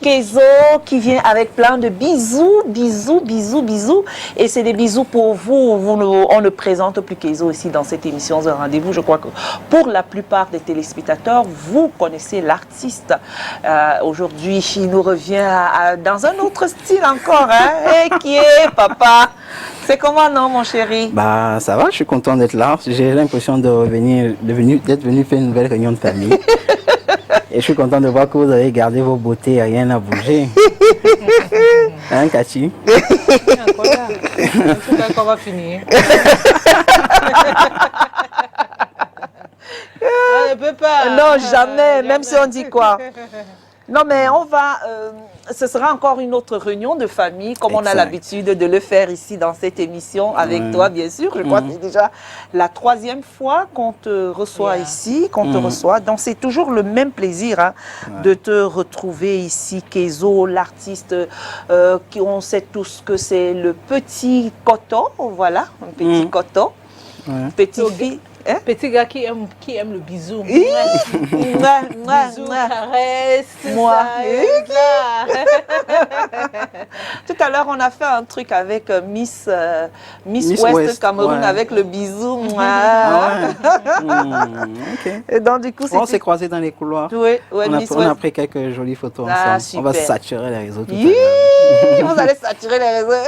Kezo qui vient avec plein de bisous, bisous, bisous, bisous. Et c'est des bisous pour vous. On ne présente plus Kezo ici dans cette émission de rendez-vous. Je crois que pour la plupart des téléspectateurs, vous connaissez l'artiste. Aujourd'hui, il nous revient dans un autre style encore. Hein? Et qui est, papa? C'est comment, non, mon chéri? Bah, ça va, je suis content d'être là. J'ai l'impression d'être venu faire une nouvelle réunion de famille. Et je suis content de voir que vous avez gardé vos beautés, rien n'a bougé. Hein, Cathy? C'est qu'on va finir. On ne peut pas. Non, jamais, même si on dit quoi. Non, mais on va... ce sera encore une autre réunion de famille, comme on a l'habitude de le faire ici dans cette émission, avec toi, bien sûr. Je crois que c'est déjà la 3e fois qu'on te reçoit ici, qu'on te reçoit. Donc, c'est toujours le même plaisir hein, de te retrouver ici, Kezo, l'artiste. On sait tous que c'est le petit Koto, voilà, un petit Koto, petit fille. Hein? Petit gars qui aime le bisou. Bisous, caresse. Moi. Tout à l'heure, on a fait un truc avec Miss West Cameroun avec le bisou. Okay. Et donc, du coup, on s'est croisés dans les couloirs. Oui, on a pris quelques jolies photos ensemble. Super. On va saturer les réseaux tout à l'heure. Vous allez saturer les réseaux.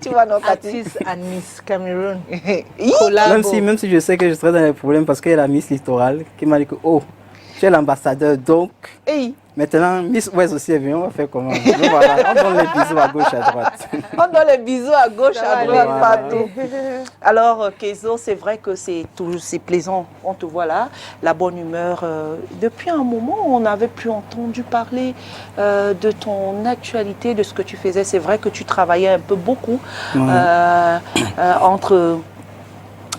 Tu vois, notre artiste à Miss Cameroun. Même si je sais que je serai dans les problèmes parce qu'il y a la Miss Littoral qui m'a dit que tu es l'ambassadeur donc maintenant Miss West aussi est venue, on va faire comment? Donc, voilà, on donne les bisous à gauche à droite. On donne les bisous à gauche à droite partout. Alors Kezo, c'est vrai que c'est plaisant, on te voit là, la bonne humeur. Depuis un moment, on n'avait plus entendu parler de ton actualité, de ce que tu faisais. C'est vrai que tu travaillais un peu beaucoup entre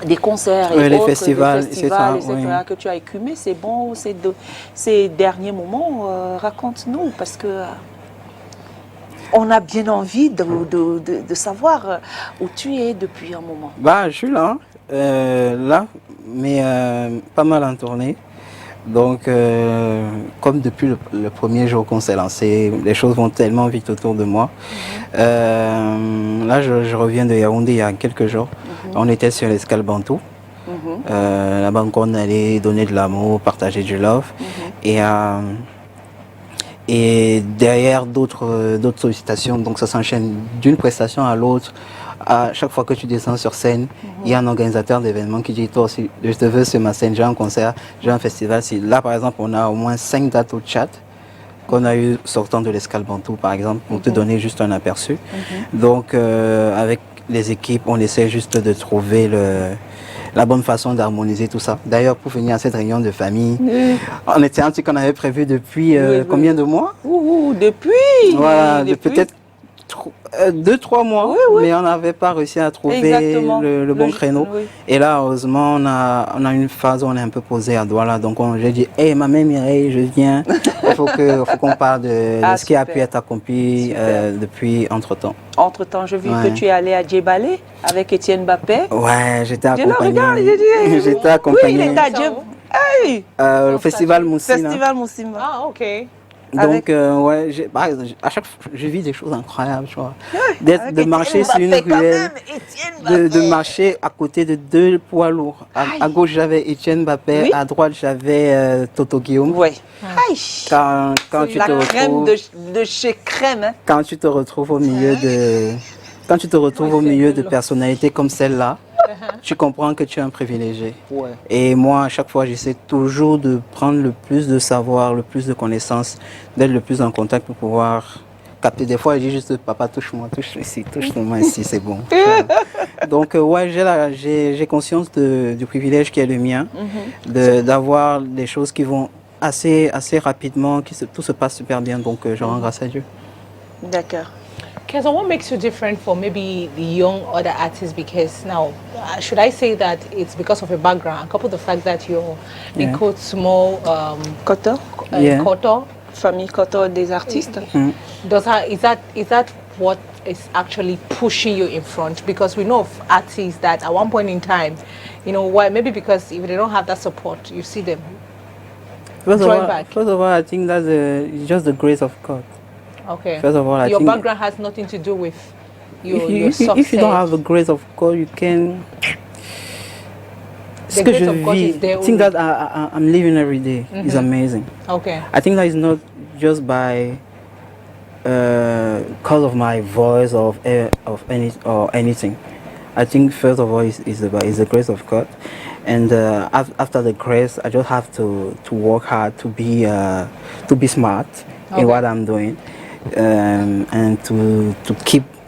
des concerts et les autres, festivals, etc. que tu as écumé. C'est bon ces derniers moments? Raconte-nous, parce que on a bien envie de savoir où tu es depuis un moment. Bah, je suis là, mais pas mal en tournée. Donc, comme depuis le premier jour qu'on s'est lancé, les choses vont tellement vite autour de moi. Là, je reviens de Yaoundé il y a quelques jours. On était sur l'Escale Bantou. Là-bas, on allait donner de l'amour, partager du love. Et derrière d'autres sollicitations, donc ça s'enchaîne d'une prestation à l'autre. À chaque fois que tu descends sur scène, il y a un organisateur d'événements qui dit, toi aussi, je te veux sur ma scène, j'ai un concert, j'ai un festival. Là, par exemple, on a au moins 5 dates au Tchad qu'on a eu sortant de l'Escale Bantou, par exemple, pour te donner juste un aperçu. Donc, avec les équipes, on essaie juste de trouver la bonne façon d'harmoniser tout ça. D'ailleurs, pour venir à cette réunion de famille, on était un truc qu'on avait prévu depuis combien de mois? Depuis Voilà, peut-être 2-3 mois, mais on n'avait pas réussi à trouver le bon créneau. Et là, heureusement, on a une phase où on est un peu posé à Douala. Donc, j'ai dit, hey, ma mère Mireille, je viens. Il faut qu'on parle de ce qui a pu être accompli depuis entre-temps. Entre-temps, je vis que tu es allé à Djebalé avec Étienne Mbappé. Ouais, j'étais accompagné. J'étais accompagné. Oui, il était à Djebalé. Le festival Moussina. Festival Moussina. Ah, ok. Donc, à chaque fois, je vis des choses incroyables, tu vois. De marcher sur une ruelle, de marcher à côté de 2 poids lourds. À gauche, j'avais Étienne Mbappé, à droite, j'avais Toto Guillaume. Oui. Quand tu la te crème retrouves, de chez crème. Hein. Quand tu te retrouves au milieu de personnalités comme celle-là, tu comprends que tu es un privilégié. Et moi, à chaque fois, j'essaie toujours de prendre le plus de savoir, le plus de connaissances, d'être le plus en contact pour pouvoir capter. Des fois, je dis juste, papa, touche-moi, touche-moi ici, c'est bon. Donc, j'ai conscience du privilège qui est le mien, d'avoir des choses qui vont assez rapidement, tout se passe super bien. Donc, je rends grâce à Dieu. D'accord. Kezo, what makes you different from maybe the young other artists? Because now, should I say that it's because of your background, coupled the fact that you're in quote small Koto, Koto, famille Koto des artistes. Is that what is actually pushing you in front? Because we know of artists that at one point in time, you know, why maybe because if they don't have that support, you see them First drawback? of all, I think that's it's just the grace of God. Okay. First of all, I your think background has nothing to do with your if success. if you don't have the grace of God, you can. The grace of God is there I think only. that I'm living every day is amazing. Okay. I think that is not just by cause of my voice or anything. I think first of all is the grace of God, and after the grace, I just have to work hard to be smart in what I'm doing, and to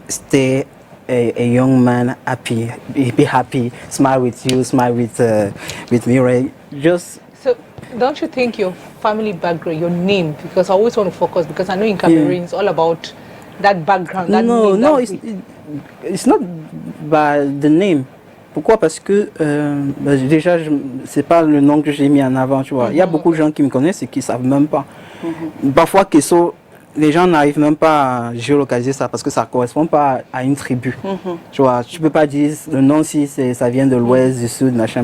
stay a young man happy, be happy, smile with you, smile with me, right? Just So, don't you think your family background, your name, because I always want to focus, because I know in Cameroon it's all about that background, that name. No, it's not by the name. Pourquoi? Parce que déjà, c'est pas le nom que j'ai mis en avant, tu vois. Il y a beaucoup de gens qui me connaissent et qui savent même pas. Parfois, les gens n'arrivent même pas à géolocaliser ça parce que ça correspond pas à une tribu. Tu vois, tu peux pas dire le nom si ça vient de l'ouest, du sud, machin.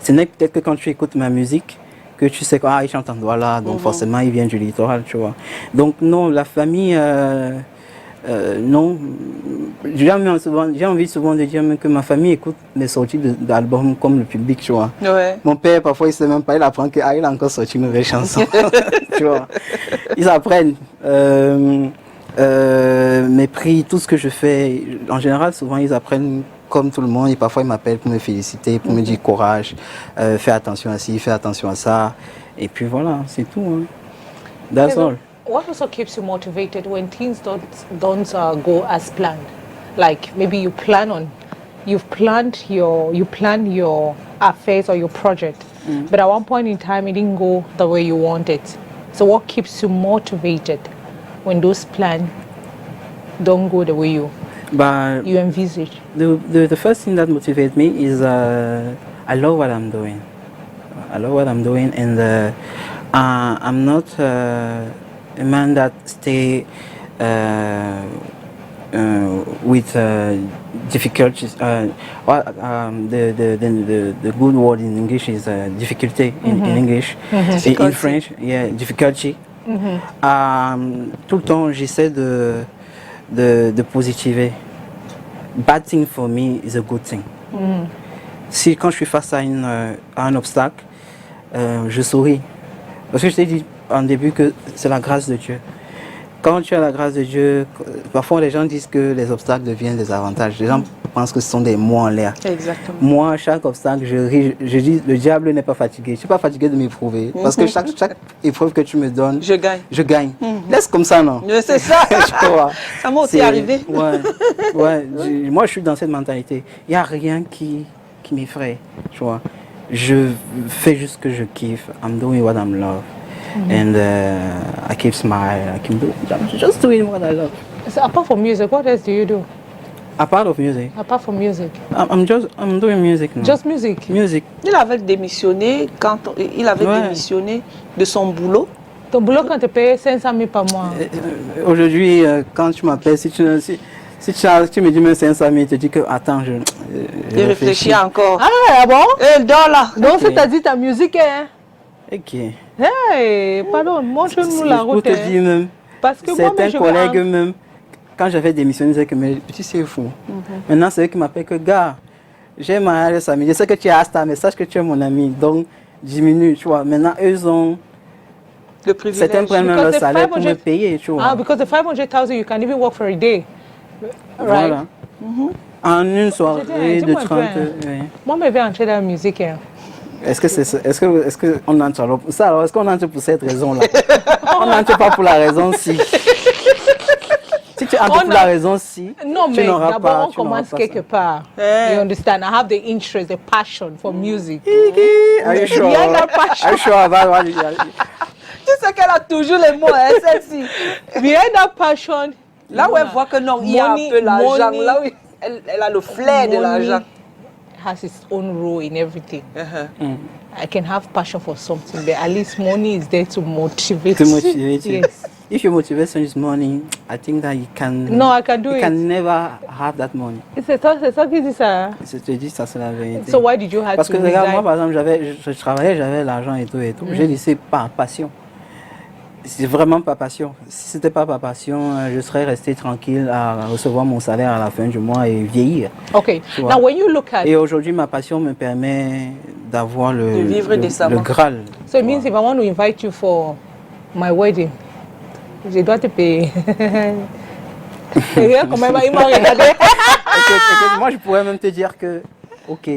Ce n'est peut-être que quand tu écoutes ma musique que tu sais qu'il chante en Douala, donc forcément il vient du littoral, tu vois. Donc non, la famille, non. J'ai envie souvent de dire que ma famille écoute mes sorties d'albums comme le public, tu vois. Ouais. Mon père, parfois, il ne sait même pas, il apprend qu'il a encore sorti une nouvelle chanson. Tu vois. Ils apprennent mes prix, tout ce que je fais. En général, souvent, ils apprennent comme tout le monde. Et parfois, ils m'appellent pour me féliciter, pour me dire courage, fais attention à ci, fais attention à ça. Et puis voilà, c'est tout. Hein. That's all. What also keeps you motivated when things don't go as planned? Like maybe you plan your affairs or your project, but at one point in time it didn't go the way you wanted. So what keeps you motivated when those plans don't go the way you envisage? The first thing that motivates me is I love what I'm doing. I love what I'm doing, and I'm not a man that stay with difficulties. The good word in English is difficulty in English. In French, yeah, difficulty. Tout le temps, j'essaie de positiver. Bad thing for me is a good thing. Si quand je suis face à un obstacle, je souris. Parce que je t'ai dit en début que c'est la grâce de Dieu. Quand tu as la grâce de Dieu, parfois les gens disent que les obstacles deviennent des avantages. Les gens pensent que ce sont des mots en l'air. Exactement. Moi, chaque obstacle, je ris, je dis, le diable n'est pas fatigué. Je ne suis pas fatigué de m'éprouver. Parce que chaque épreuve que tu me donnes, je gagne. Je gagne. Laisse comme ça, non? C'est ça. Ça m'est aussi arrivé. Ouais, moi, je suis dans cette mentalité. Il n'y a rien qui m'effraie, tu vois. Je fais juste ce que je kiffe. I'm doing what I'm love. And I keep smiling. I'm just doing what I love. So apart from music, what else do you do? Apart of music? Apart from music? I'm doing music now. Just music? Music. Il avait démissionné démissionné de son boulot. Ton boulot quand tu payes 500 000 par mois? Aujourd'hui, quand tu m'appelles, si tu me dis même 500 000, tu dis que attends, je réfléchis encore. Ah bon? Et $. Donc c'est-à-dire ta musique est... Ok. Hey, pardon, montre-nous la route. Pour te dire même, parce que certains collègues même, quand j'avais démissionné, ils disaient que mais petit c'est fou. Maintenant c'est eux qui m'appellent que gars, j'ai ma ami, je sais que tu es Asta, mais sache que tu es mon ami, donc diminue, tu vois. Maintenant eux ont le privilège. Certains prennent même leur salaire pour me payer, tu vois. Ah, because the 500,000 you can even work for a day. Right? Voilà. En une soirée de 30. Moi, je vais entrer dans la musique. Est-ce qu'on entre alors pour ça? Alors, est-ce qu'on entre pour cette raison-là? On n'entre pas pour la raison si. Si tu entres pour la raison si. Non, mais d'abord, on commence quelque part. You understand? I have the interest, the passion for music. Are you sure? Are you sure about what you Tu sais qu'elle a toujours les mots, hein, celle-ci. Behind that passion. Là où elle voit que non, il y a un peu l'argent. Là où elle a le flair de l'argent. Has its own role in everything. I can have passion for something, but at least money is there to motivate. To motivate you. Yes. if your motivation is money, I think that you can. No, I can do you it. can never have that money. C'est ça qui dit ça. Je te dis, ça c'est la vérité. So why did you have Parce to que regarde, moi resign? par exemple, je travaillais, j'avais l'argent et tout et tout. J'ai dit c'est par passion. C'est vraiment pas passion. Si c'était pas par passion, je serais resté tranquille à recevoir mon salaire à la fin du mois et vieillir. Okay. Tu vois. Now when you look at Et aujourd'hui, ma passion me permet d'avoir De vivre décemment. le Graal. so it means if I want to invite you for my wedding, je dois te payer. Regarde comment il m'a regardé. Et que moi, je pourrais même te dire que, ok,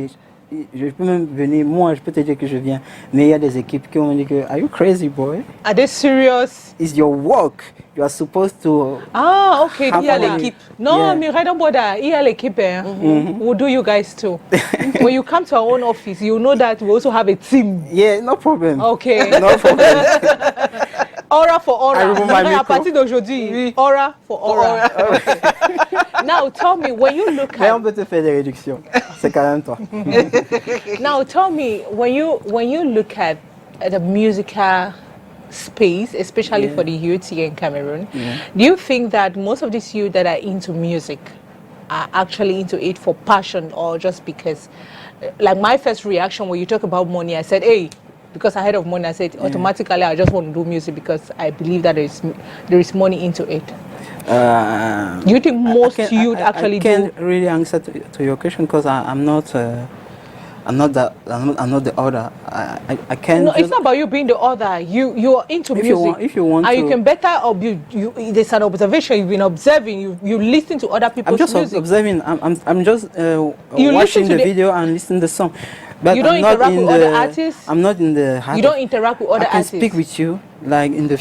je peux même venir, moi, je peux te dire que je viens. Mais il y a des équipes qui ont dit que, are you crazy, boy? Are they serious? It's your work. You are supposed to. Ah, okay. Have Il y a fun. l'équipe. Non, Yeah. mais right about that. Il y a l'équipe. We'll do you guys too. When you come to our own office, you know that we also have a team. Yeah, no problem. Okay. No problem. Aura for aura. I remove my À micro. partir d'aujourd'hui, aura for aura. Now tell me, when you look Mais on at peut te faire des réductions. C'est quand même toi. now tell me when you look at the musical space, especially Yeah. for the youth here in Cameroon, do you think that most of these youth that are into music are actually into it for passion or just because? Like my first reaction when you talk about money, I said, hey. Because I heard of money, I said automatically I just want to do music because I believe that there is money into it. Do you think most youth actually I can't really answer to your question because I'm not the other. I can't. No, just, it's not about you being the other. You are into If music. you want and you to- can better there's an observation. You've been observing. You listen to other people's I'm just music. observing. I'm just You watching listen to the the- video and listening to the song. But You don't I'm not interact in with the, other artists? I'm not in the. heart You don't of- interact with other I can artists. speak with you like in the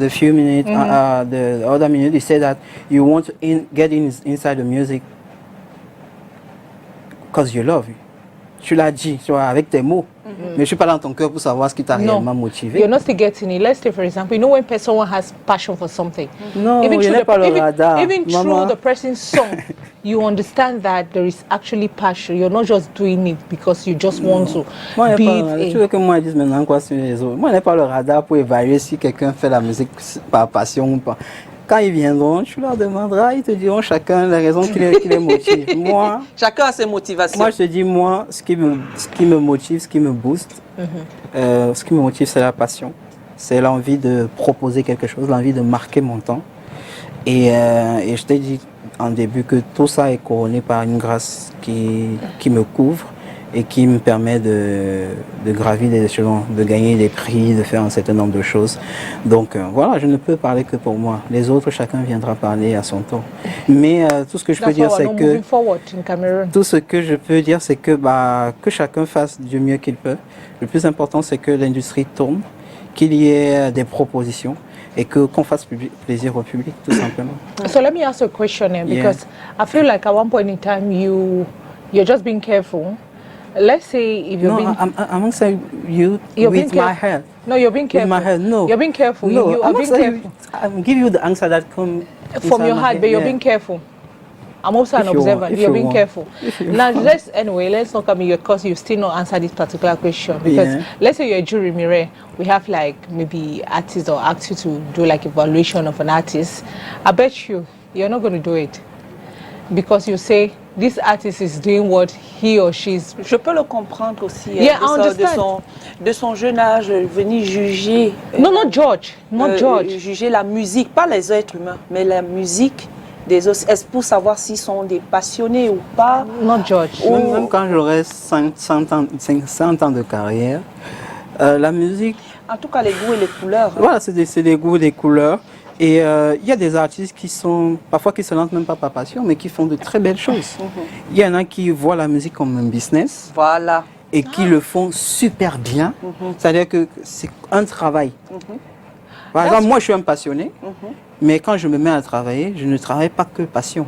few minutes. The other minute you say that you want to get inside the music because you love it. Tu l'as dit, tu vois, avec tes mots. Mais je suis pas dans ton cœur pour savoir ce qui t'a réellement motivé. You're not still getting it. Let's say, for example, you know when someone has passion for something. Non, even je through n'ai pas le radar. even through Maman. the person's song, you understand that there is actually passion. You're not just doing it because you just want to Moi, be il n'y a pas, tu it. veux que moi je dise maintenant quoi sur les autres? Moi, je n'ai pas le radar pour évaluer si quelqu'un fait la musique par passion ou pas. Quand ils viendront, tu leur demanderas, ils te diront chacun les raisons qui les motivent. Chacun a ses motivations. Moi, je te dis, moi, ce qui me motive, ce qui me booste, ce qui me motive, c'est la passion. C'est l'envie de proposer quelque chose, l'envie de marquer mon temps. Et je t'ai dit en début que tout ça est couronné par une grâce qui me couvre et qui me permet de gravir des échelons, de gagner des prix, de faire un certain nombre de choses. Donc voilà, je ne peux parler que pour moi. Les autres, chacun viendra parler à son tour. Mais tout ce que je peux That's dire, why c'est we're not que moving forward in Cameroon. tout ce que je peux dire, c'est que chacun fasse du mieux qu'il peut. Le plus important, c'est que l'industrie tourne, qu'il y ait des propositions et qu'on fasse plaisir au public, tout simplement. So let me ask you a question because I feel like at one point in time you're just being careful. Let's say if you're No, being I'm not saying you You're being with my careful. head. No, you're being With careful. my head, no. You're being careful. No, You I'm are not being saying careful I'll give you the answer that comes from your heart, but you're being careful. I'm also an If you want, observer. if You're you being want. careful. If you Now, let's not come here because you still not answer this particular question. Because Yeah. let's say you're a jury mirror, we have like maybe artists or actors to do like evaluation of an artist. I bet you're not going to do it because you say this artist is doing what he or she is. Je peux le comprendre aussi. Yeah, I de understand. de son jeune âge, venir juger. No, not George. Not George. Juger la musique, pas les êtres humains, mais la musique des autres. Est-ce pour savoir s'ils sont des passionnés ou pas? Not George. Même quand j'aurai 500 ans de carrière, la musique, En tout cas, les goûts et les couleurs. hein. voilà, c'est des goûts, des couleurs. Et il y a des artistes qui sont, parfois qui se lancent même pas par passion, mais qui font de très belles choses. Il y en a qui voient la musique comme un business Voilà. et qui le font super bien. C'est-à-dire que c'est un travail. Par exemple, moi je suis un passionné, mais quand je me mets à travailler, je ne travaille pas que passion.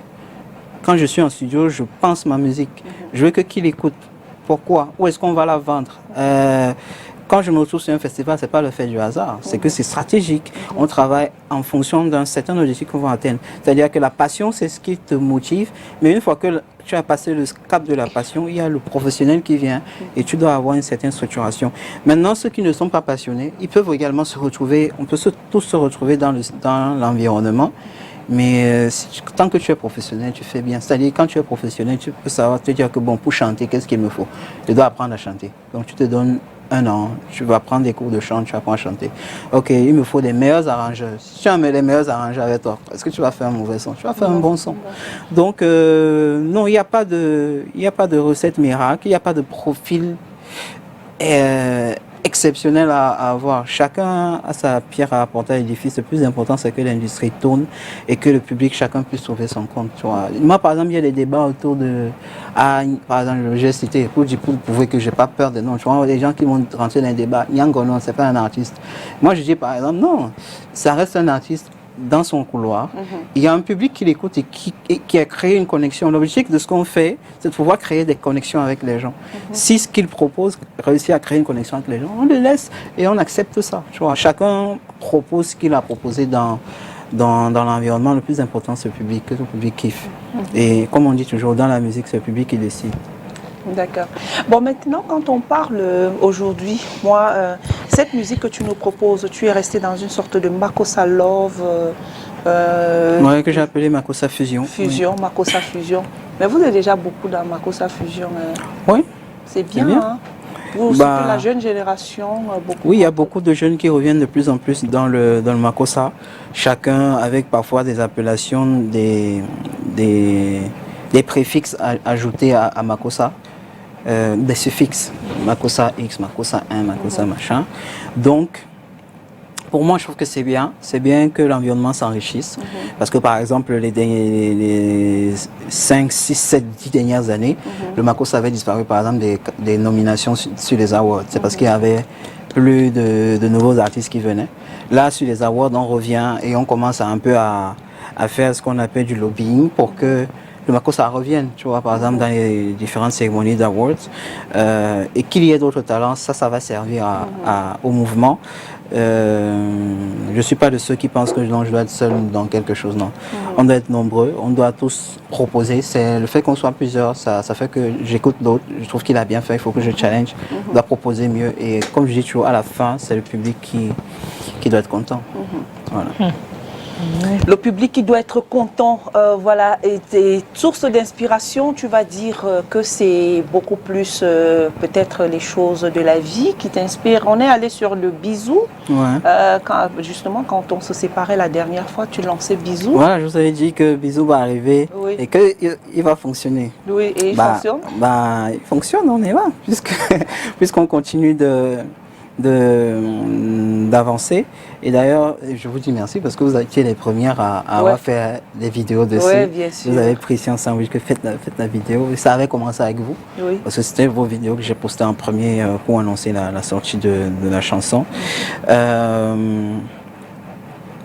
Quand je suis en studio, je pense ma musique. Je veux que qui l'écoute. Pourquoi? Où est-ce qu'on va la vendre? Quand je me retrouve sur un festival, ce n'est pas le fait du hasard, c'est que c'est stratégique. On travaille en fonction d'un certain objectif qu'on va atteindre. C'est-à-dire que la passion, c'est ce qui te motive, mais une fois que tu as passé le cap de la passion, il y a le professionnel qui vient et tu dois avoir une certaine structuration. Maintenant, ceux qui ne sont pas passionnés, ils peuvent également se retrouver, on peut tous se retrouver dans l'environnement. Mais tant que tu es professionnel, tu fais bien. C'est-à-dire, quand tu es professionnel, tu peux savoir te dire que bon, pour chanter, qu'est-ce qu'il me faut? Je dois apprendre à chanter. Donc, tu te donnes 1 an, tu vas prendre des cours de chant, tu apprends à chanter. Ok, il me faut des meilleurs arrangeurs. Si tu as les meilleurs arrangeurs avec toi, est-ce que tu vas faire un mauvais son? Tu vas faire un bon son. Donc, non, il n'y a pas de recette miracle, il n'y a pas de profil exceptionnel à avoir. Chacun a sa pierre à apporter à l'édifice. Le plus important, c'est que l'industrie tourne et que le public, chacun puisse trouver son compte. Tu vois. Moi, par exemple, il y a des débats autour de... par exemple, j'ai cité, pour prouver que je n'ai pas peur des noms. Tu vois, des gens qui vont rentrer dans un débat. Yango, non, ce n'est pas un artiste. Moi, je dis, par exemple, non, ça reste un artiste dans son couloir. Il y a un public qui l'écoute et qui a créé une connexion. L'objectif de ce qu'on fait, c'est de pouvoir créer des connexions avec les gens. Si ce qu'il propose réussit à créer une connexion avec les gens, on le laisse et on accepte ça. Tu vois. Chacun propose ce qu'il a proposé dans l'environnement. Le plus important, c'est le public, que le public kiffe. Et comme on dit toujours, dans la musique, c'est le public qui décide. D'accord. Bon, maintenant, quand on parle aujourd'hui, moi, cette musique que tu nous proposes, tu es resté dans une sorte de Makossa Love. Oui, que j'ai appelé Makossa Fusion. Fusion, oui. Makossa Fusion. Mais vous êtes déjà beaucoup dans Makossa Fusion. Oui. C'est bien, hein? Vous, c'est que la jeune génération. Oui, il y a beaucoup de jeunes qui reviennent de plus en plus dans le Makossa. Chacun avec parfois des appellations, des préfixes ajoutés à Makossa. Des suffixes, Makossa X, Makossa 1, Makossa machin. Donc, pour moi, je trouve que c'est bien que l'environnement s'enrichisse. Parce que, par exemple, les 5, 6, 7, 10 dernières années, le Makossa avait disparu, par exemple, des nominations sur les awards. C'est parce qu'il y avait plus de nouveaux artistes qui venaient. Là, sur les awards, on revient et on commence un peu à faire ce qu'on appelle du lobbying pour que le Makossa revienne, tu vois, par exemple, dans les différentes cérémonies d'awards, et qu'il y ait d'autres talents, ça va servir au mouvement. Je ne suis pas de ceux qui pensent que non, je dois être seul dans quelque chose, non. On doit être nombreux, on doit tous proposer. C'est le fait qu'on soit plusieurs, ça fait que j'écoute l'autre, je trouve qu'il a bien fait, il faut que je challenge, je dois proposer mieux. Et comme je dis toujours, à la fin, c'est le public qui doit être content. Voilà. Le public qui doit être content, voilà, et tes sources d'inspiration, tu vas dire que c'est beaucoup plus peut-être les choses de la vie qui t'inspirent. On est allé sur le bisou, justement quand on se séparait la dernière fois, tu lançais bisou. Voilà, je vous avais dit que bisou va arriver et qu'il va fonctionner. Oui, et il fonctionne. Il fonctionne, on est là, puisqu'on continue d'avancer. Et d'ailleurs, je vous dis merci parce que vous avez été les premières à avoir fait des vidéos dessus. Oui, bien sûr. Vous avez pris Science Sandwich que faites la vidéo. Et ça avait commencé avec vous. Oui. Parce que c'était vos vidéos que j'ai postées en premier pour annoncer la sortie de la chanson.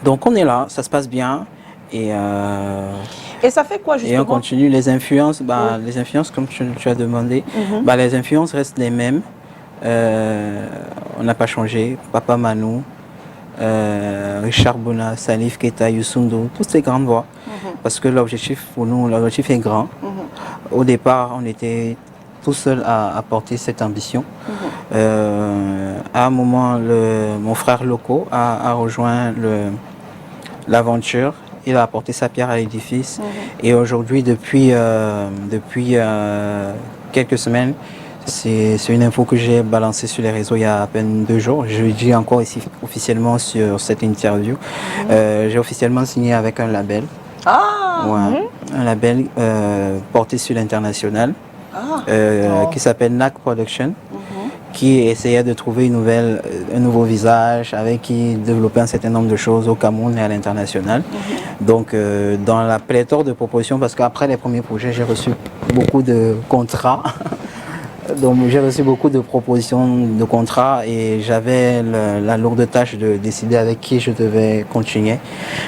Donc on est là, ça se passe bien. Et ça fait quoi justement? Et on continue. Les influences, les influences comme tu as demandé, les influences restent les mêmes. On n'a pas changé. Papa Manu, Richard Bona, Salif Keita, Youssou N'Dour, toutes ces grandes voix. Parce que l'objectif pour nous, l'objectif est grand. Au départ, on était tout seul à porter cette ambition. À un moment, mon frère Loco a rejoint l'aventure. Il a apporté sa pierre à l'édifice. Et aujourd'hui, depuis quelques semaines, c'est une info que j'ai balancée sur les réseaux il y a à peine 2 jours. Je le dis encore ici officiellement sur cette interview. J'ai officiellement signé avec un label. Un label porté sur l'international qui s'appelle NAC Production, qui essayait de trouver un nouveau visage avec qui développer un certain nombre de choses au Cameroun et à l'international. Donc dans la pléthore de propositions, parce qu'après les premiers projets, j'ai reçu beaucoup de contrats. Donc j'ai reçu beaucoup de propositions de contrats et j'avais la lourde tâche de décider avec qui je devais continuer.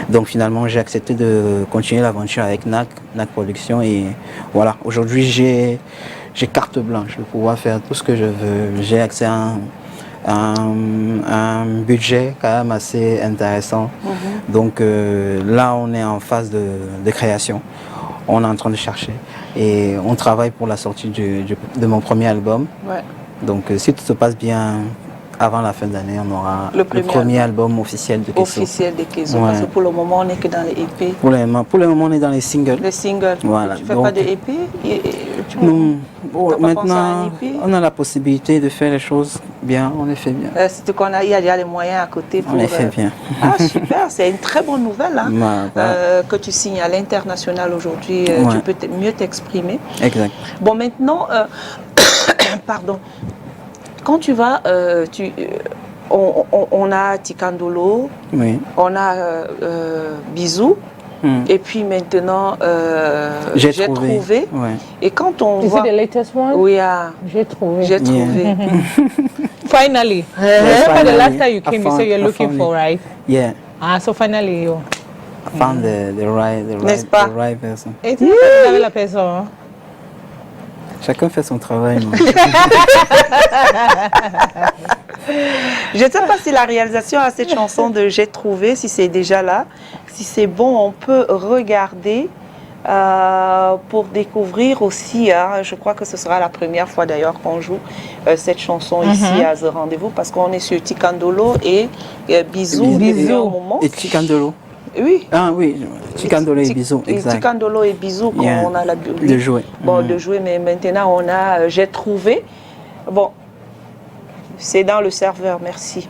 Donc finalement j'ai accepté de continuer l'aventure avec NAC Production et voilà, aujourd'hui j'ai carte blanche de pouvoir faire tout ce que je veux. J'ai accès à un budget quand même assez intéressant. Donc là on est en phase de création. On est en train de chercher Et on travaille pour la sortie de mon premier album. Ouais. Donc si tout se passe bien, avant la fin de l'année, on aura le premier album officiel de Kezo. Officiel de Kezo, parce que pour le moment, on n'est que dans les EP. Pour le moment, on est dans les singles. Les singles. Voilà. Tu ne fais pas de EP? Non. Maintenant, on a la possibilité de faire les choses bien, on les fait bien. C'est qu'on a, il y a déjà les moyens à côté pour... On les fait bien. Ah, super, c'est une très bonne nouvelle hein, que tu signes à l'international aujourd'hui. Tu peux mieux t'exprimer. Exact. Bon, maintenant, pardon. Quand tu vas, on a Tikandolo, oui. On a Bisou, et puis maintenant J'ai trouvé. Ouais. Et quand on voit... Is it the latest one? Oui, J'ai trouvé. J'ai trouvé. Finally. Yes, Remember the last finally. time you came, you said you're looking for, right? Yeah. Ah, so finally you... I found the right person. Et tu sais la personne. Chacun fait son travail. Je ne sais pas si la réalisation a cette chanson de J'ai trouvé, si c'est déjà là. Si c'est bon, on peut regarder pour découvrir aussi. Hein, je crois que ce sera la première fois d'ailleurs qu'on joue cette chanson ici à The Rendez-vous parce qu'on est sur Tikandolo et Bisou. Et Tikandolo. Oui. Ah oui, Tikandolo et Bisou, exact. Tikandolo et Bisou, comme on a l'habitude de jouer. Bon, de jouer, mais maintenant on a J'ai trouvé. Bon, c'est dans le serveur, merci.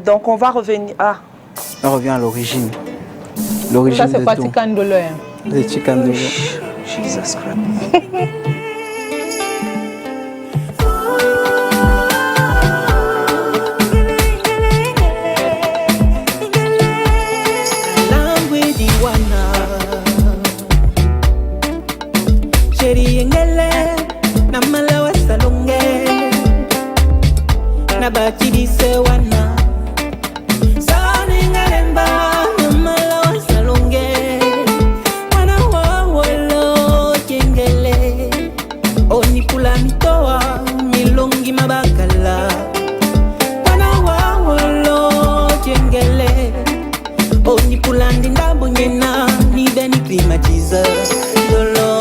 Donc on va revenir. Ah. On revient à l'origine. Ça c'est pas Tikandolo. C'est Tikandolo. Jesus Christ. Bachidi se wana Sani ngalemba Namala wa salonge Wana wawolo Jengele Onipula mitoa Milongi mabakala Wana wawolo Jengele Onipula ndindabo nyena Nidani klimatiza Lolo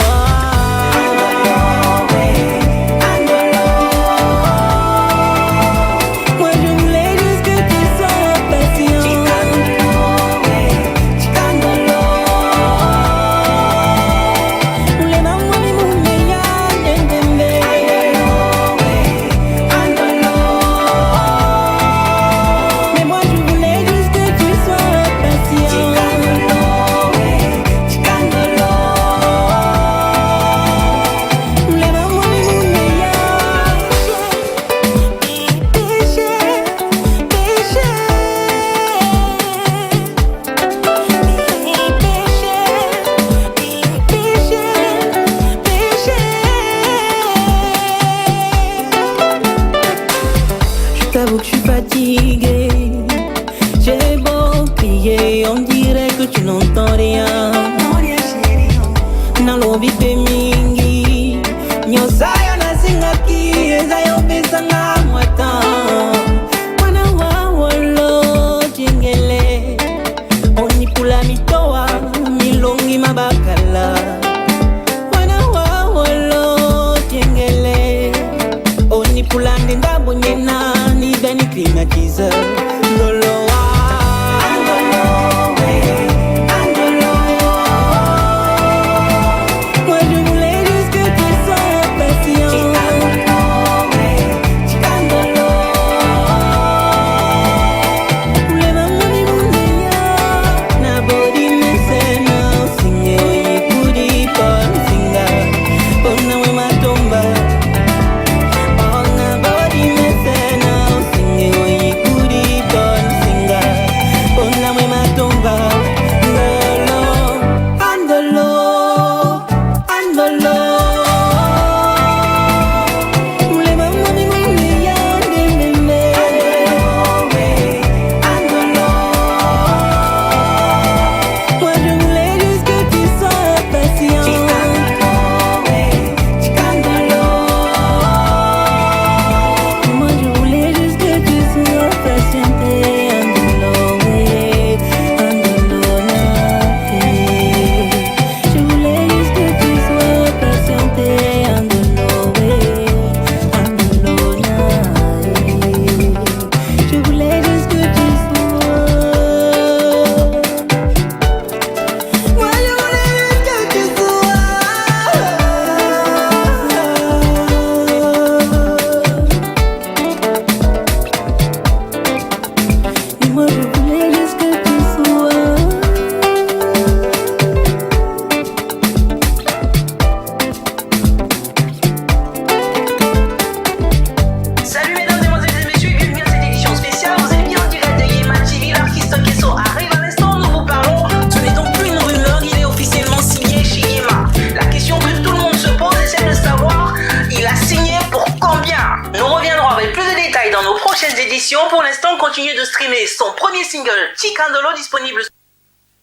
émission. Pour l'instant, on continue de streamer son premier single, Chicandolo, disponible.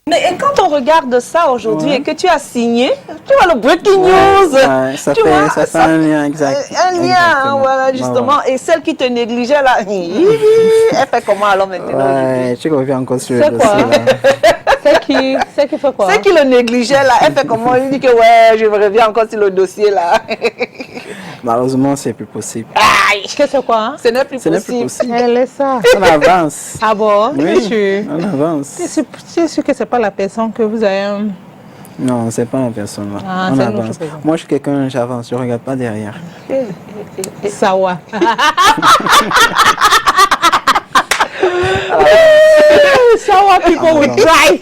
Mais et quand on regarde ça aujourd'hui et que tu as signé, tu vois le breaking news. Ouais, ça tu fait, vois, ça fait un lien exact. Un lien, exactement. voilà, justement. Ouais. Et celle qui te négligeait là, elle fait comment alors maintenant? Ouais, tu reviens encore sur le C'est dossier quoi? là. C'est qui fait quoi? Celle qui le négligeait là, elle fait comment? Il dit que ouais, je reviens encore sur le dossier là. Malheureusement, c'est plus possible. Aïe, Qu'est-ce que c'est quoi? Hein? ce n'est plus Ce n'est plus possible. possible. Elle est ça. On avance. Ah bon? Oui, Tu on avance. es sûr que c'est pas la personne que vous avez... Non, c'est pas la personne là. Ah, on c'est une autre avance. personne. Moi, je suis quelqu'un, j'avance, je regarde pas derrière. Sawa. Sawa people with drive.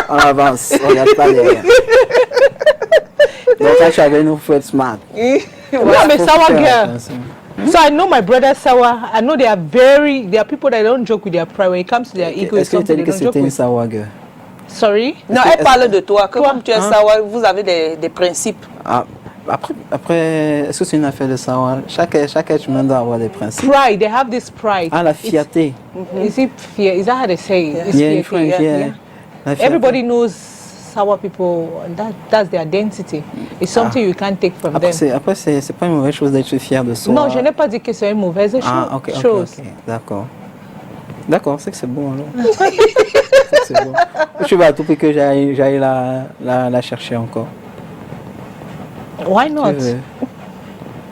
On avance, on regarde pas derrière. Donc, quand tu avais nous, il faut être smart. No, I'm a Faut Sawa faire girl. attention. So I know my brother Sawa. I know there are people that don't joke with their pride when it comes to their ego. Est-ce que tu Something as dit they que don't joke c'était une with. Sawa girl? Sorry. Non, elle parle de toi, que comme tu es Hein? sawa, vous avez des principes. Ah, après est-ce que c'est une affaire de Sawa? Chaque être humain doit avoir des principes. Pride. They have this pride. Ah, la fierté. Is it fear? Is that how they say it? It's Yeah, in fear, French, yeah, yeah. yeah. La fierté. Everybody knows Sawa people. And that's their identity. It's something you can't take from them. Après, c'est pas une mauvaise chose d'être fier de soi. Non, je n'ai pas dit que c'est une mauvaise Ah, ok, chose. d'accord. D'accord, c'est que c'est bon alors. C'est que c'est bon. Tu vas à tout prix que j'aille la chercher encore. Why not?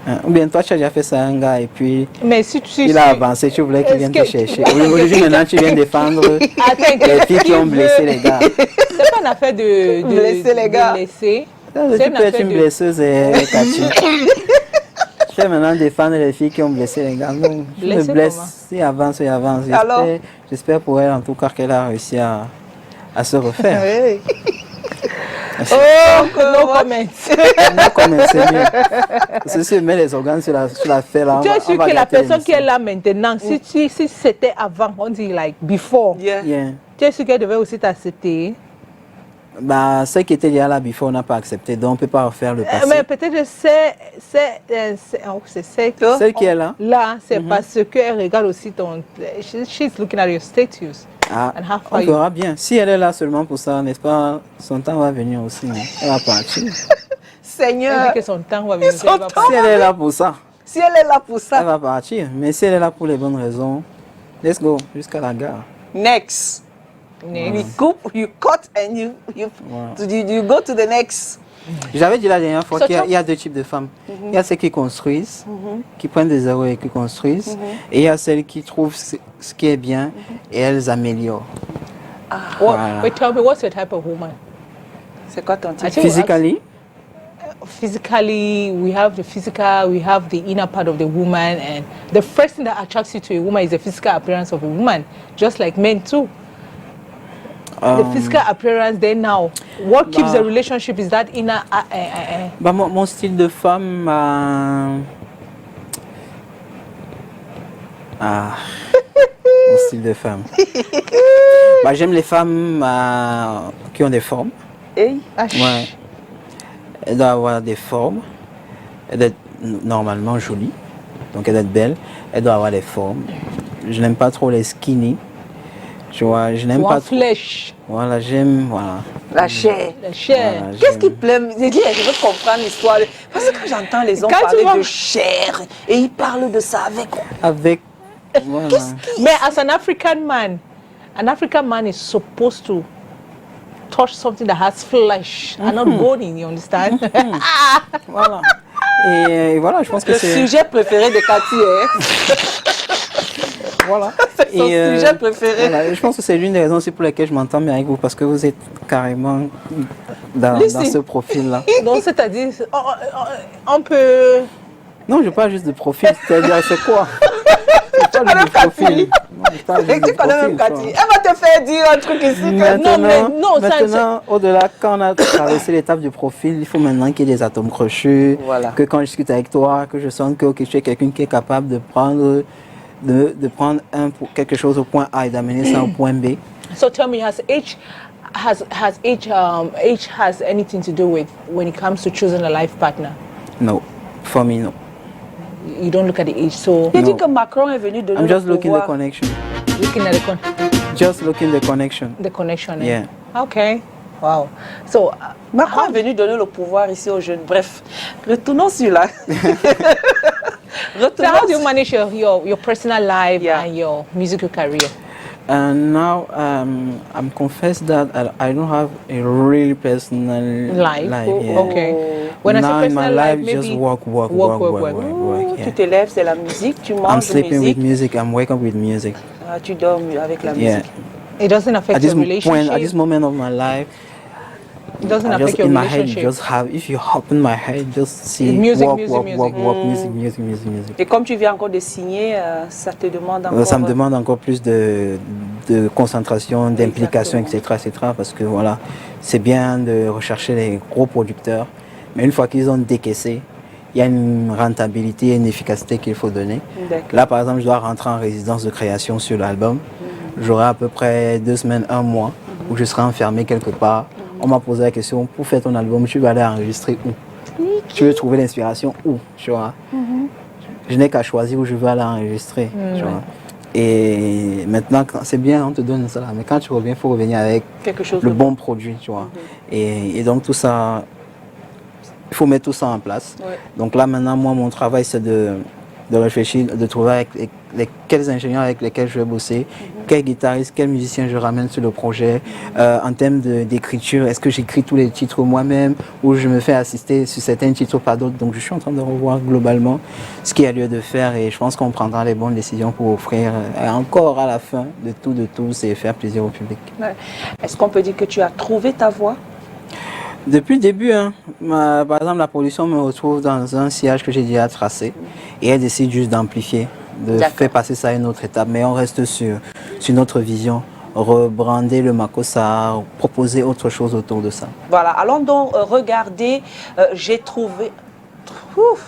Hein, ou bien toi, tu as déjà fait ça à un gars et puis Mais si tu il a avancé, tu voulais qu'il vienne te chercher. Aujourd'hui, maintenant, tu viens défendre les filles qui ont blessé les gars. C'est pas une affaire de Blesser les gars. de blesser. Tu C'est une peux être affaire une de... blesseuse et Cathy. Tu vas maintenant défendre les filles qui ont blessé les gars. Non, je me Blesser blesse. comment? Il avance, il avance. Alors? J'espère pour elle en tout cas qu'elle a réussi à se refaire. Oui. Oh, no comment. Non, comme elle, c'est mieux. Si tu mets les organes sur la fête là, Tu es on sûr va que la gâter personne qui est l'émission. là maintenant, si c'était avant, on dit like before, Yeah. Yeah. tu es sûr qu'elle devait aussi t'accepter. Bah, celle qui était déjà là before, on n'a pas accepté, donc on ne peut pas refaire le passé. Mais peut-être que c'est Celle qui est là, là, c'est parce qu'elle regarde aussi ton... She's looking at your status. ah, And how on far you... verra bien. Si elle est là seulement pour ça, n'est-ce pas, son temps va venir aussi. Hein. Elle va partir. Elle Seigneur, dit que son temps va venir. Son elle va temps. Si elle est là pour ça, si elle est là pour elle ça, va partir. Mais si elle est là pour les bonnes raisons, let's go jusqu'à la gare. next. Next. You cut and you go to the next. J'avais dit la dernière fois So qu'il y a deux types de femmes. Il y a celles qui construisent, qui prennent des erreurs et qui construisent. Et il y a celles qui trouvent ce qui est bien et elles améliorent. Voilà. Wait, tell me, what's your type of woman? C'est quoi ton I titre? think Physically, physically, we have the physical, we have the inner part of the woman, and the first thing that attracts you to a woman is the physical appearance of a woman, just like men too. The physical appearance, then now, what keeps the relationship is that inner... bah, mon style de femme... mon style de femme. Bah, j'aime les femmes qui ont des formes. Hey. Ouais. Elle doit avoir des formes. Elle doit être normalement jolie. Donc elle doit être belle. Elle doit avoir des formes. Je n'aime pas trop les skinny. Tu vois, je n'aime pas trop. flesh, Voilà, j'aime, voilà. La chair. la chair. Voilà, Qu'est-ce j'aime. qui plaît? Je dis, je veux comprendre l'histoire. Parce que quand j'entends les hommes Quand tu parler vois- de chair, et ils parlent de ça avec... Avec, voilà. Mais as an African man is supposed to touch something that has flesh and not bone, you understand? Voilà. Et voilà, je pense que Le c'est... sujet préféré de Cathy, hein? Voilà. C'est son sujet préféré. Voilà, et je pense que c'est l'une des raisons aussi pour lesquelles je m'entends bien avec vous, parce que vous êtes carrément dans ce profil-là. Donc, c'est-à-dire, on peut... Non, je parle juste de profil, c'est-à-dire c'est quoi? Je parle juste de profil. Non, je parle juste Tu de connais même profil, Cathy. quoi. Elle va te faire dire un truc ici que... Maintenant, Non, mais non, ça, maintenant au-delà, quand on a traversé l'étape du profil, il faut maintenant qu'il y ait des atomes crochus, Voilà. que quand je discute avec toi, que je sente que ok, tu es quelqu'un qui est capable de prendre, quelque chose au point A et d'amener ça au point B. So tell me, has age has anything to do with when it comes to choosing a life partner? No, for me, no. you don't look at the age. So Il dit que Macron est venu donner I'm le just looking the pouvoir. connection. looking at Just looking the connection. the connection. Yeah. Okay. Wow. So Macron est venu donner le pouvoir ici aux jeunes. Bref, retournons sur la... so how do you manage your personal life Yeah. and your musical career? And now I'm confessed that I don't have a really personal Life. yeah. Okay. When I Now say in my personal life, life, just maybe work. Tu Yeah. te lèves, c'est la musique, tu I'm manges sleeping with musique, music. I'm waking up with music. tu dors avec la Yeah. musique. it doesn't affect At this your point, relationship. at this moment of my life, It doesn't I affect just your in my head relationship. just have. If you hop in my head, just see Music, walk, music, walk, music. walk, walk, music. Et comme tu viens encore de signer, ça te demande encore... Ça me demande encore plus de concentration, d'implication, etc., parce que voilà, c'est bien de rechercher les gros producteurs, mais une fois qu'ils ont décaissé, il y a une rentabilité et une efficacité qu'il faut donner. D'accord. Là, par exemple, je dois rentrer en résidence de création sur l'album. J'aurai à peu près 2 semaines, 1 mois, où je serai enfermé quelque part. On m'a posé la question, pour faire ton album, tu vas aller enregistrer où? Tu veux trouver l'inspiration où, tu vois? Je n'ai qu'à choisir où je veux aller enregistrer, tu vois. Et maintenant, c'est bien, on te donne ça, mais quand tu reviens, il faut revenir avec Quelque chose le de bon produit, tu vois. Et donc tout ça, il faut mettre tout ça en place. Ouais. Donc là maintenant, moi, mon travail, c'est de réfléchir, de trouver avec quels ingénieurs avec lesquels je vais bosser, quel guitariste, quel musicien je ramène sur le projet. En termes d'écriture, est-ce que j'écris tous les titres moi-même ou je me fais assister sur certains titres par d'autres. Donc je suis en train de revoir globalement ce qu'il y a lieu de faire et je pense qu'on prendra les bonnes décisions pour offrir encore à la fin de tout, c'est faire plaisir au public. Ouais. Est-ce qu'on peut dire que tu as trouvé ta voix? Depuis le début, hein, par exemple, la production me retrouve dans un sillage que j'ai déjà tracé et elle décide juste d'amplifier, de faire passer ça à une autre étape. Mais on reste sur notre vision, rebrander le Makossa, proposer autre chose autour de ça. Voilà, allons donc regarder. J'ai trouvé... Ouf.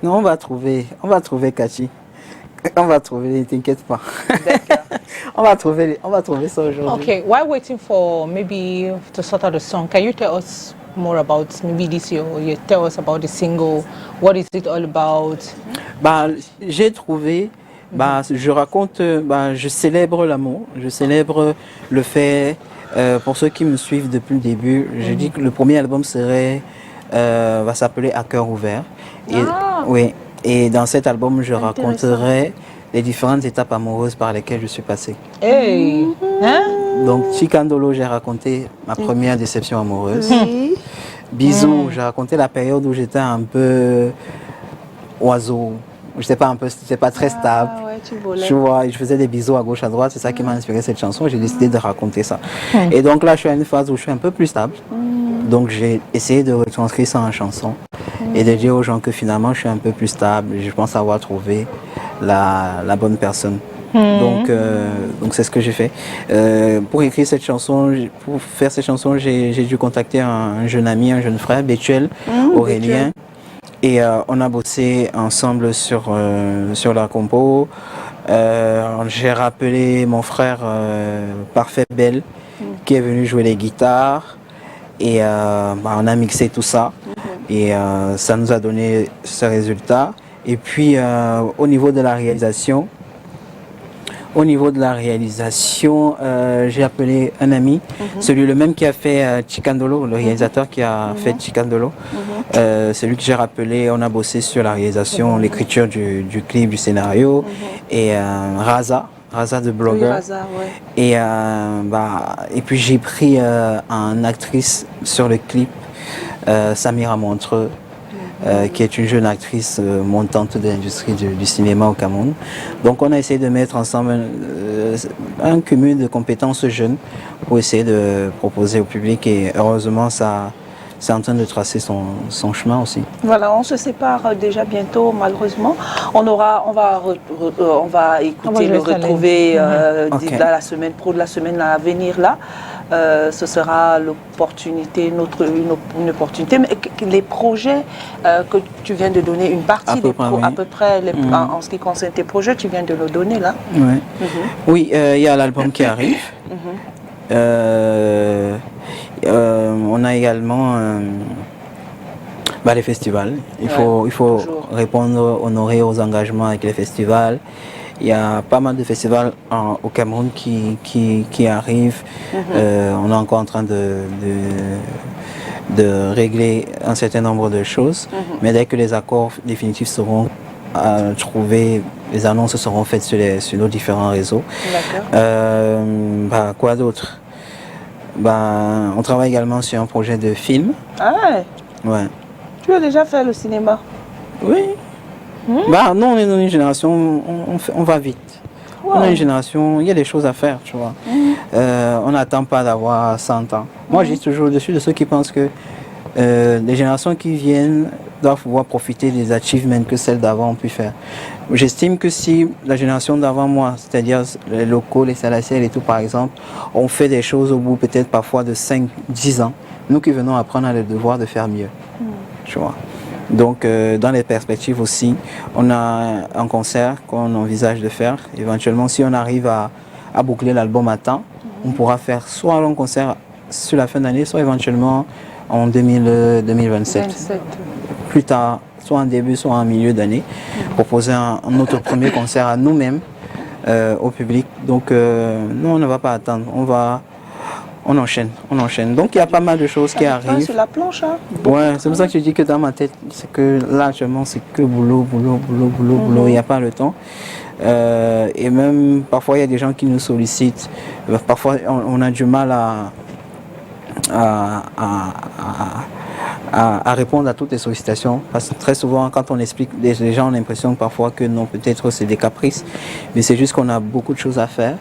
Non, on va trouver Kachi. On va trouver, ne t'inquiète pas. on va trouver ça aujourd'hui. Okay, while waiting for maybe to sort out the song, can you tell us more about maybe this year? You tell us about the single. What is it all about? Bah, j'ai trouvé, je raconte, je célèbre l'amour, je célèbre le fait, pour ceux qui me suivent depuis le début, j'ai dit que le premier album va s'appeler À cœur ouvert. Et, oui, et dans cet album, je raconterai les différentes étapes amoureuses par lesquelles je suis passé. Hey, hein? Donc, Chikandolo, j'ai raconté ma première déception amoureuse. Bisous, j'ai raconté la période où j'étais un peu oiseau. J'étais pas très stable. Ouais, tu volais. Tu vois, je faisais des bisous à gauche, à droite. C'est ça qui m'a inspiré cette chanson. J'ai décidé de raconter ça. Et donc là, je suis à une phase où je suis un peu plus stable. Donc j'ai essayé de retranscrire ça en chanson et de dire aux gens que finalement, je suis un peu plus stable. Je pense avoir trouvé la bonne personne. Donc c'est ce que j'ai fait. Pour écrire cette chanson, pour faire cette chanson, j'ai dû contacter un jeune ami, un jeune frère, Bétuel, Aurélien. Et on a bossé ensemble sur la compo. J'ai rappelé mon frère Parfait Belle qui est venu jouer les guitares. Et on a mixé tout ça. Et ça nous a donné ce résultat. Et puis au niveau de la réalisation, j'ai appelé un ami, celui le même qui a fait Chikandolo, le réalisateur qui a fait Chikandolo. C'est lui que j'ai rappelé, on a bossé sur la réalisation, l'écriture du clip, du scénario. Et Raza de Blogger. Oui, Raza, ouais. Et puis j'ai pris en actrice sur le clip Samira Montreux. Qui est une jeune actrice montante de l'industrie du cinéma au Cameroun. Donc on a essayé de mettre ensemble un cumul de compétences jeunes pour essayer de proposer au public et heureusement ça c'est en train de tracer son chemin aussi. Voilà, on se sépare déjà bientôt malheureusement. On va écouter, le retrouver dans la semaine pro de la semaine à venir là. Ce sera l'opportunité, une opportunité. Mais les projets que tu viens de donner, une partie à peu près en ce qui concerne tes projets, tu viens de le donner là. Oui, il y a l'album qui arrive. On a également Les festivals. Il faut toujours. répondre, honorer aux engagements avec les festivals. Il y a pas mal de festivals au Cameroun qui arrivent. On est encore en train de régler un certain nombre de choses. Mais dès que les accords définitifs seront trouvés, les annonces seront faites sur nos différents réseaux. D'accord. Quoi d'autre? On travaille également sur un projet de film. Ah Ouais. tu as déjà fait le cinéma? Oui. Nous, on est dans une génération, on va vite. On a une génération, il y a des choses à faire, tu vois. On n'attend pas d'avoir 100 ans. Moi, je suis de ceux qui pensent que les générations qui viennent doivent pouvoir profiter des achievements que celles d'avant ont pu faire. J'estime que si la génération d'avant moi, c'est-à-dire les locaux, les salariés et tout par exemple, ont fait des choses au bout peut-être parfois de 5-10 ans, nous qui venons apprendre à le devoir de faire mieux. Tu vois. Donc dans les perspectives aussi, on a un concert qu'on envisage de faire. Éventuellement, si on arrive à boucler l'album à temps, on pourra faire soit un concert sur la fin d'année, soit éventuellement en 2027. Plus tard, soit en début, soit en milieu d'année, proposer notre premier concert à nous-mêmes, au public. Donc nous, on ne va pas attendre, on enchaîne. Donc il y a pas mal de choses qui arrivent. Sur la planche, hein? Ouais, c'est pour ça que je dis que dans ma tête, c'est que là actuellement c'est que boulot, il n'y a pas le temps. Et même parfois il y a des gens qui nous sollicitent. Parfois on a du mal à répondre à toutes les sollicitations, parce que très souvent quand on explique, les gens ont l'impression parfois que non, peut-être c'est des caprices, mais c'est juste qu'on a beaucoup de choses à faire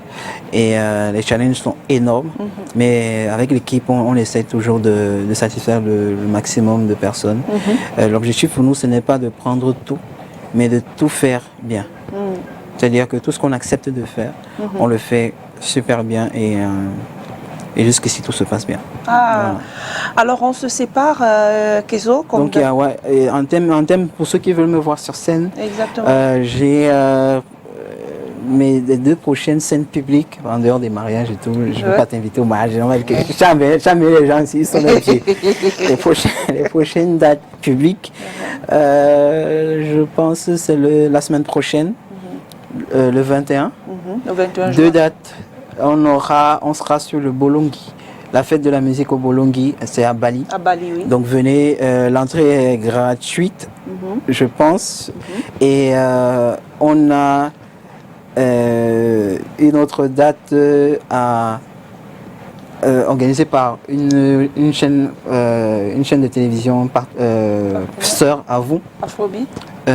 et les challenges sont énormes, mais avec l'équipe on essaie toujours de satisfaire le maximum de personnes. L'objectif pour nous, ce n'est pas de prendre tout, mais de tout faire bien. C'est-à-dire que tout ce qu'on accepte de faire, on le fait super bien et jusqu'ici tout se passe bien. Voilà. Alors on se sépare, Kezo. Donc il y a, et en thème, pour ceux qui veulent me voir sur scène, j'ai mes 2 prochaines scènes publiques en dehors des mariages et tout. Je ne veux pas t'inviter au mariage. Jamais les gens ici sont habitués. Les prochaines dates publiques, je pense que c'est la semaine prochaine, le 21. Le 21 2 dates. On sera sur le Bolongi. La fête de la musique au Bolongi, c'est à Bali. À Bali, oui. Donc venez, l'entrée est gratuite, je pense. Et on a une autre date organisée par une chaîne de télévision sœur à vous. Afrobeat.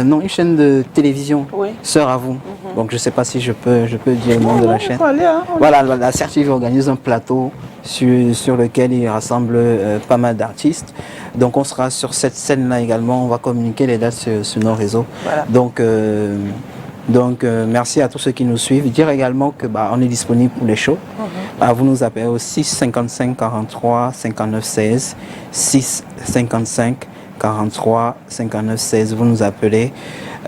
Non, une chaîne de télévision, oui. Sœur à vous. Donc je ne sais pas si je peux dire le nom de la chaîne. Aller, hein. Voilà, la CERTIV organise un plateau sur lequel il rassemble pas mal d'artistes. Donc on sera sur cette scène-là également, on va communiquer les dates sur nos réseaux. Voilà. Donc merci à tous ceux qui nous suivent. Dire également que on est disponible pour les shows. Vous nous appelez au 6 55 43 59 16, 6 55 43 59 16, vous nous appelez,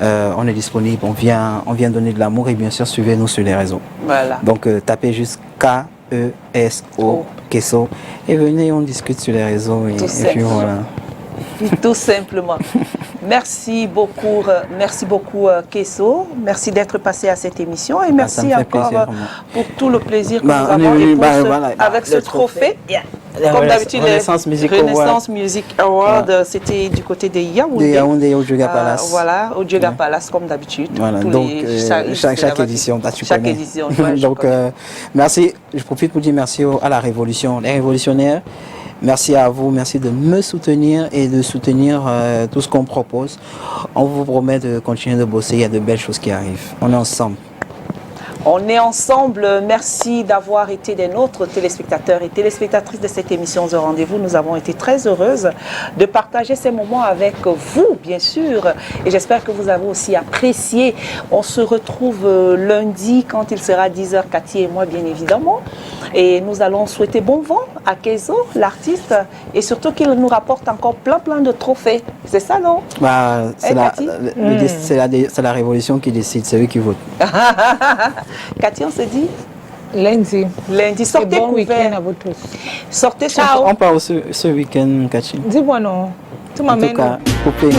on est disponible, on vient donner de l'amour et bien sûr suivez-nous sur les réseaux. Voilà. Donc tapez juste K-E-S-O, Keso, et venez, on discute sur les réseaux et puis voilà. Tout simplement. Merci beaucoup Keso. Merci d'être passé à cette émission et merci encore pour tout le plaisir que nous avons avec ce trophée. Comme d'habitude, Renaissance Music Award, c'était du côté de Yaoundé. De Yaoundé au Djoga Palace. Voilà, au Djoga Palace comme d'habitude. Voilà, donc chaque édition, chaque édition. Donc merci, je profite pour dire merci à la Révolution, les révolutionnaires. Merci à vous, merci de me soutenir et de soutenir tout ce qu'on propose. On vous promet de continuer de bosser, il y a de belles choses qui arrivent. On est ensemble. On est ensemble. Merci d'avoir été des nôtres, téléspectateurs et téléspectatrices de cette émission The Rendez-vous. Nous avons été très heureuses de partager ces moments avec vous, bien sûr. Et j'espère que vous avez aussi apprécié. On se retrouve lundi quand il sera 10h, Cathy et moi, bien évidemment. Et nous allons souhaiter bon vent à Kezo, l'artiste, et surtout qu'il nous rapporte encore plein de trophées. C'est ça, non? C'est la Révolution qui décide, c'est eux qui votent. Cathy, on se dit lundi. Sortez bon week-end à vous tous. Sortez. On part ce week-end, Cathy. Dis-moi non. Tu En m'amènes tout cas, coupé.